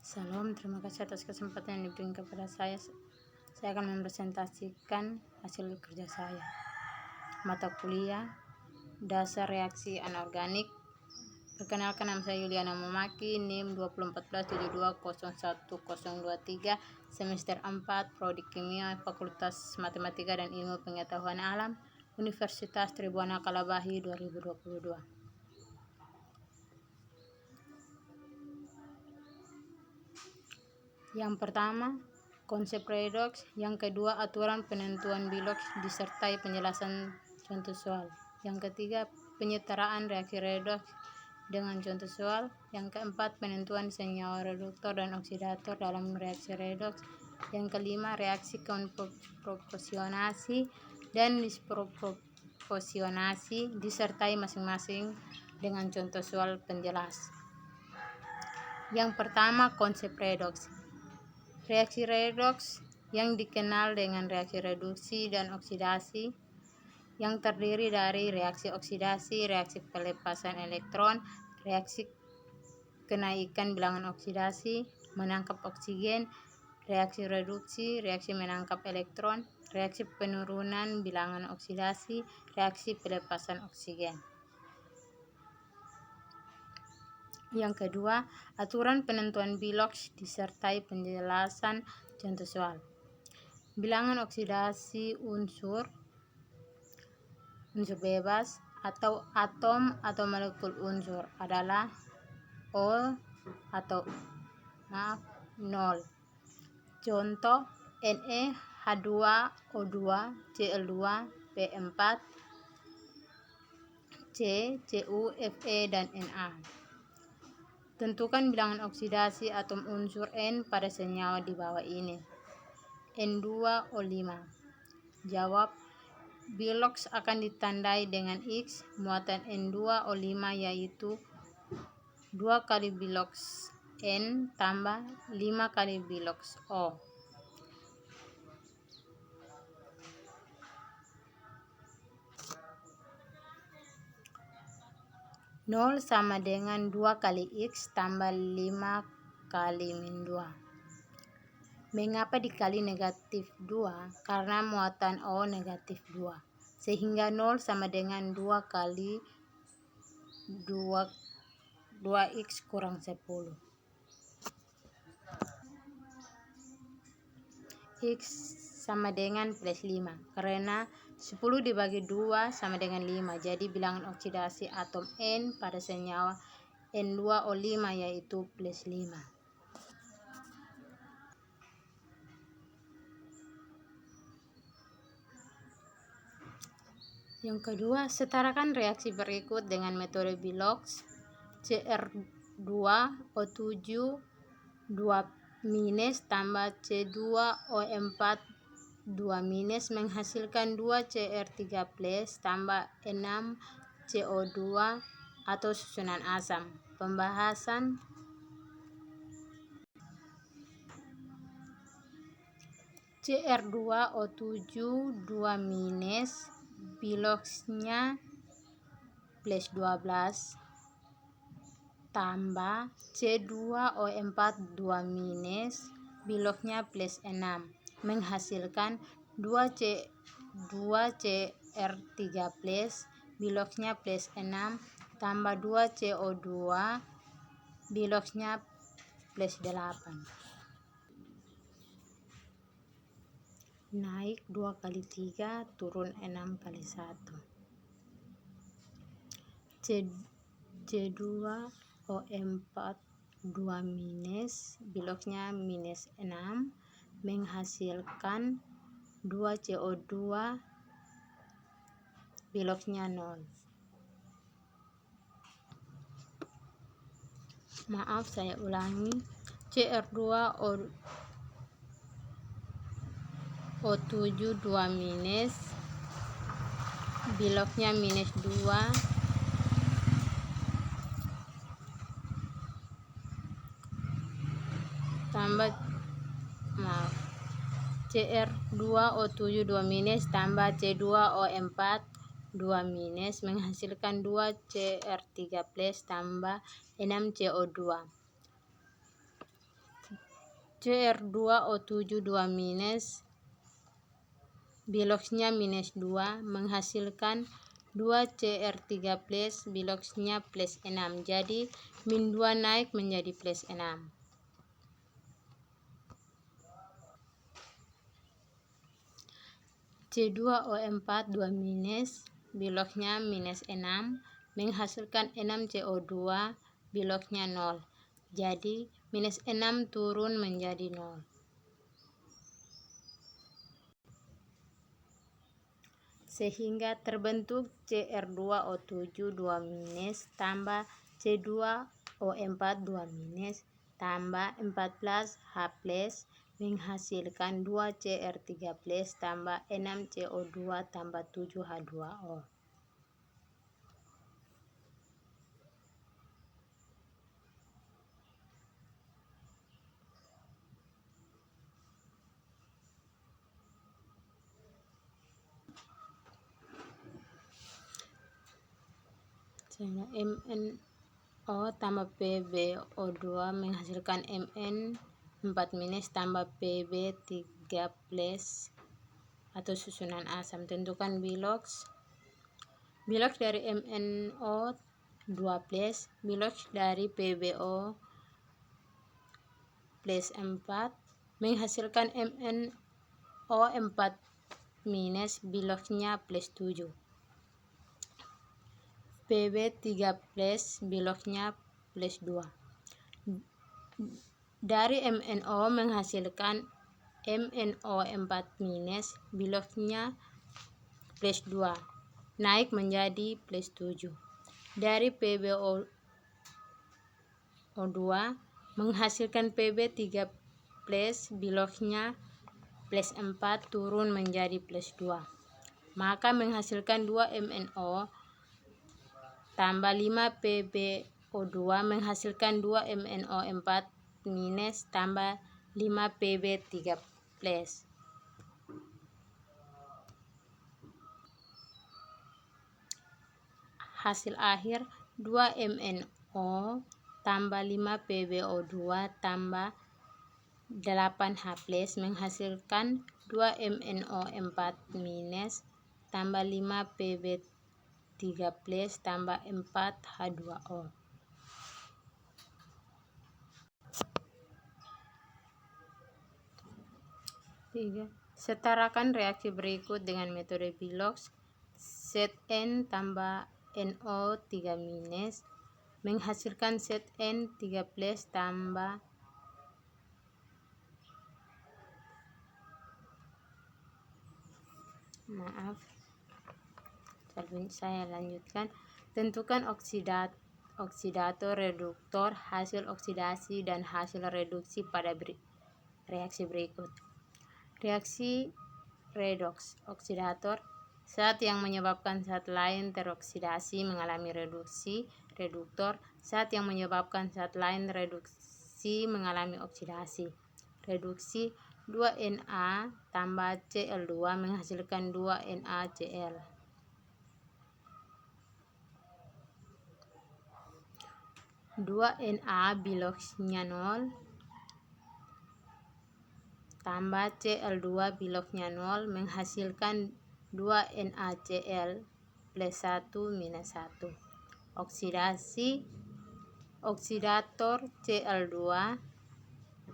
Salam, terima kasih atas kesempatan yang diberikan kepada saya. Saya akan mempresentasikan hasil kerja saya. Mata kuliah Dasar Reaksi Anorganik. Perkenalkan, nama saya Yuliana Momaki, NIM 201472011023, semester 4, Prodi Kimia, Fakultas Matematika dan Ilmu Pengetahuan Alam, Universitas Tribhuwana Kalabahi 2022. Yang pertama, konsep redoks. Yang kedua, aturan penentuan biloks disertai penjelasan contoh soal. Yang ketiga, penyetaraan reaksi redoks dengan contoh soal. Yang keempat, penentuan senyawa reduktor dan oksidator dalam reaksi redoks. Yang kelima, reaksi konproporsionasi dan disproporsionasi disertai masing-masing dengan contoh soal penjelas. Yang pertama, konsep redoks. Reaksi redoks yang dikenal dengan reaksi reduksi dan oksidasi yang terdiri dari reaksi oksidasi, reaksi pelepasan elektron, reaksi kenaikan bilangan oksidasi, menangkap oksigen, reaksi reduksi, reaksi menangkap elektron, reaksi penurunan bilangan oksidasi, reaksi pelepasan oksigen. Yang kedua, aturan penentuan biloks disertai penjelasan contoh soal. Bilangan oksidasi unsur bebas atau atom atau molekul unsur adalah O atau 0. Contoh: Ne, H2O2, Cl2, P4, C, Cu, Fe, dan Na. Tentukan bilangan oksidasi atom unsur N pada senyawa di bawah ini. N2O5. Jawab: biloks akan ditandai dengan X. Muatan N2O5 yaitu 2 kali biloks N tambah 5 kali biloks O. Nol sama dengan 2 kali X tambah 5 kali min 2. Mengapa dikali negatif 2? Karena muatan O negatif 2. Sehingga 0 sama dengan 2 kali 2X kurang 10. X sama dengan plus 5. Karena 10 dibagi 2 sama dengan 5. Jadi bilangan oksidasi atom N pada senyawa N2O5 yaitu plus 5. Yang kedua, setarakan reaksi berikut dengan metode biloks. Cr2O7 2- tambah C2O4 2- menghasilkan 2Cr3+ tambah 6CO2 atau susunan asam. Pembahasan. Cr2O7 2- biloksnya plus 12 tambah C2O4 2- biloknya plus 6 menghasilkan 2Cr3+ biloknya plus 6 tambah 2CO2 biloknya plus 8. Naik 2 kali 3 turun 6 kali 1. C2O4 2- biloknya minus 6 menghasilkan 2CO2 biloknya 0. Maaf, saya ulangi. Cr2O7 2- biloknya minus 2 tambah Cr2O7 2- tambah C2O4 2- menghasilkan 2Cr3+ tambah 6CO2. CR2O7 2 minus biloxnya minus 2 menghasilkan 2CR3 plus biloxnya plus 6. Jadi min 2 naik menjadi plus 6. C2O4 2 minus biloxnya minus 6 menghasilkan 6CO2 biloxnya 0. Jadi minus 6 turun menjadi 0. Sehingga terbentuk CR2O7 2 minus tambah C2O4 2 minus tambah 14 H plus menghasilkan 2CR3 plus tambah 6CO2 tambah 7H2O. MnO tambah PbO2 menghasilkan Mn4 minus tambah Pb3 plus atau susunan asam. Tentukan bilox dari MnO 2 plus bilox dari PbO plus 4 menghasilkan MnO 4 minus biloxnya plus 7. Pb3 plus biloxnya plus 2. Dari MnO menghasilkan MnO 4 minus biloxnya plus 2 naik menjadi plus 7. Dari PbO2 menghasilkan Pb3 plus biloxnya plus 4 turun menjadi plus 2. Maka menghasilkan 2 MnO tambah 5 PbO2 menghasilkan 2 MnO 4 minus tambah 5 Pb3 plus. Hasil akhir 2 MnO tambah 5 PbO2 tambah 8H plus menghasilkan 2 MnO 4 minus tambah 5 Pb3 plus tambah 4H2O. Setarakan reaksi berikut dengan metode bilox. Zn tambah NO 3 minus menghasilkan Zn 3 plus tambah saya lanjutkan. Tentukan oksidator, reduktor, hasil oksidasi dan hasil reduksi pada reaksi berikut. Reaksi redoks oksidator, zat yang menyebabkan zat lain teroksidasi mengalami reduksi. Reduktor, zat yang menyebabkan zat lain reduksi mengalami oksidasi. Reduksi 2Na tambah Cl2 menghasilkan 2NaCl. Na biloxnya 0 tambah Cl2 biloxnya 0 menghasilkan 2NaCl plus 1 minus 1. Oksidator Cl2,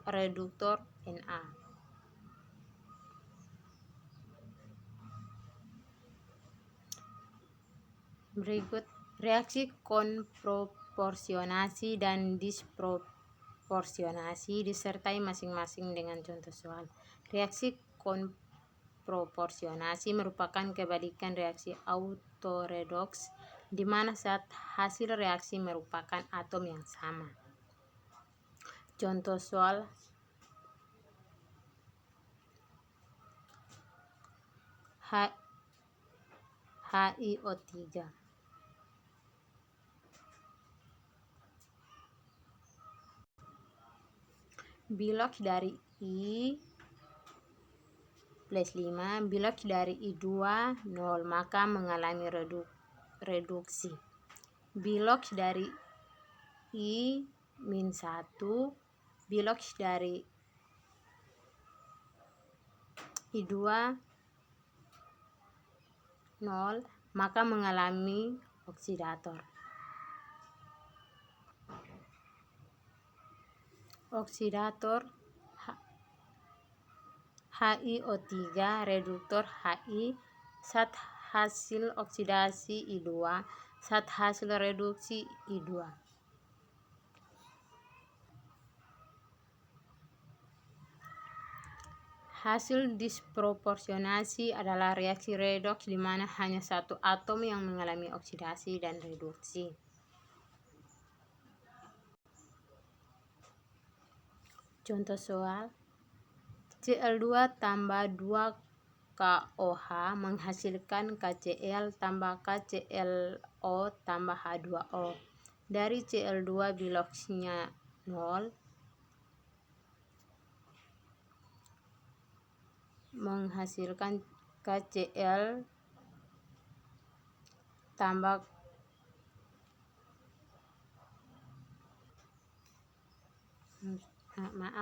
reduktor Na. Berikut reaksi konproporsionasi dan disproporsionasi disertai masing-masing dengan contoh soal. Reaksi konproporsionasi merupakan kebalikan reaksi autoredoks di mana saat hasil reaksi merupakan atom yang sama. Contoh soal HiO3. Bilox dari I plus 5, bilox dari I2 0, maka mengalami reduksi. Bilox dari I min 1, bilox dari I2 0, maka mengalami oksidator. Oksidator HiO3 reduktor Hi, saat hasil oksidasi I2, saat hasil reduksi I2. Hasil disproporsionasi adalah reaksi redoks di mana hanya satu atom yang mengalami oksidasi dan reduksi. Contoh soal, Cl2 tambah 2KOH menghasilkan KCl tambah KClO tambah H2O. Dari Cl2 biloxnya 0, menghasilkan KCl tambah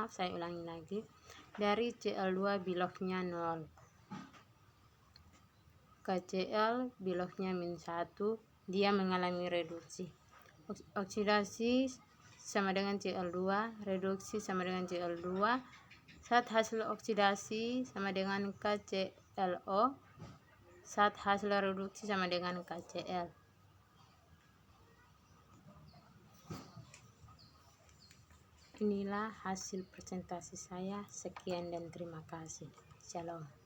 saya ulangi lagi. Dari Cl2 biloxnya 0, KCl biloxnya -1, dia mengalami reduksi. Oksidasi sama dengan Cl2, reduksi sama dengan Cl2. Saat hasil oksidasi sama dengan KClO, saat hasil reduksi sama dengan KCl. Inilah hasil presentasi saya. Sekian dan terima kasih. Shalom.